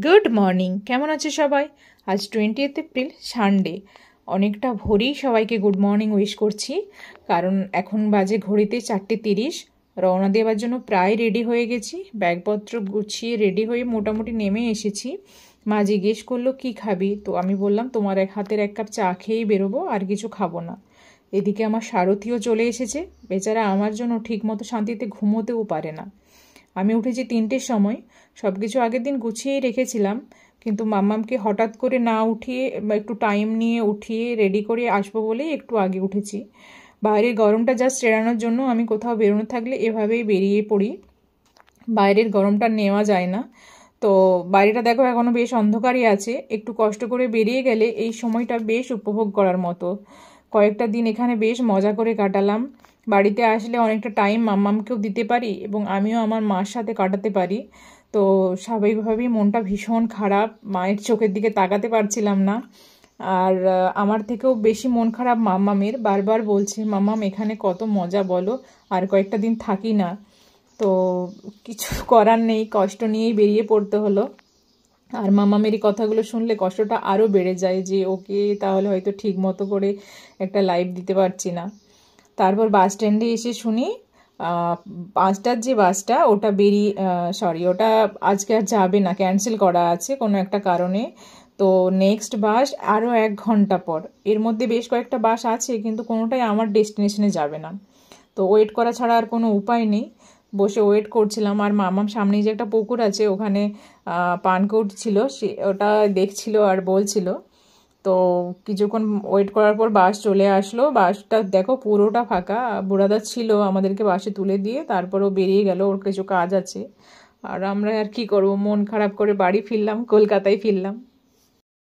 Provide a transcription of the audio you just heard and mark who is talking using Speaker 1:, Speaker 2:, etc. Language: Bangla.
Speaker 1: গুড মর্নিং, কেমন আছে সবাই? আজ 20th এপ্রিল, সানডে। অনেকটা ভোরেই সবাইকে গুড মর্নিং উইশ করছি, কারণ এখন বাজে ঘড়িতে 4:30। রওনা দেওয়ার জন্য প্রায় রেডি হয়ে গেছি, ব্যাগপত্র গুছিয়ে রেডি হয়ে মোটামুটি নেমে এসেছি। মা জিজ্ঞেস করলো কি খাবি, তো আমি বললাম তোমার হাতের এক কাপ চা খেয়েই বেরোবো, আর কিছু খাবো না। এদিকে আমার সারথিও চলে এসেছে, বেচারা আমার জন্য ঠিকমতো শান্তিতে ঘুমোতেও পারে না। আমি উঠেছি 3টের সময়, সব কিছু আগের দিন গুছিয়েই রেখেছিলাম, কিন্তু মাম্মামকে হঠাৎ করে না উঠিয়ে বা একটু টাইম নিয়ে উঠিয়ে রেডি করে আসবো বলেই একটু আগে উঠেছি। বাইরের গরমটা জাস্ট এড়ানোর জন্য আমি কোথাও বেরোনো থাকলে এভাবেই বেরিয়ে পড়ি, বাইরের গরমটা নেওয়া যায় না। তো বাইরেটা দেখো এখনও বেশ অন্ধকারই আছে, একটু কষ্ট করে বেরিয়ে গেলে এই সময়টা বেশ উপভোগ করার মতো। কয়েকটা দিন এখানে বেশ মজা করে কাটালাম। বাড়িতে আসলে অনেকটা টাইম মাম্মামকেও দিতে পারি এবং আমিও আমার মার সাথে কাটাতে পারি। তো স্বাভাবিকভাবেই মনটা ভীষণ খারাপ, মায়ের চোখের দিকে তাকাতে পারছিলাম না। আর আমার থেকেও বেশি মন খারাপ মাম্মামের, বারবার বলছে মাম্মাম এখানে কত মজা বলো, আর কয়েকটা দিন থাকি না। তো কিছু করার নেই, কষ্ট নিয়েই বেরিয়ে পড়তে হলো। আর মাম্মামের এই কথাগুলো শুনলে কষ্টটা আরও বেড়ে যায় যে ওকে তাহলে হয়তো ঠিক মতো করে একটা লাইফ দিতে পারছি না। তারপর বাস স্ট্যান্ডে এসে শুনি 5টার যে বাসটা ওটা ওটা আজকে আর যাবে না, ক্যান্সেল করা আছে কোনো একটা কারণে। তো নেক্সট বাস আরও 1 ঘন্টা পর। এর মধ্যে বেশ কয়েকটা বাস আছে, কিন্তু কোনোটাই আমার ডেস্টিনেশনে যাবে না। তো ওয়েট করা ছাড়া আর কোনো উপায় নেই, বসে ওয়েট করছিলাম। আর মামাম সামনেই যে একটা পুকুর আছে ওখানে পানকৌড় ছিল, সে ওটা দেখছিল আর বলছিল। তো কিছুক্ষণ ওয়েট করার পর বাস চলে আসলো, বাসটা দেখো পুরোটা ফাঁকা। বুড়াদা ছিল, আমাদেরকে বাসে তুলে দিয়ে তারপরও বেরিয়ে গেল, ওর কিছু কাজ আছে। আর আমরা আর কি করবো, মন খারাপ করে বাড়ি ফিরলাম, কলকাতায় ফিরলাম।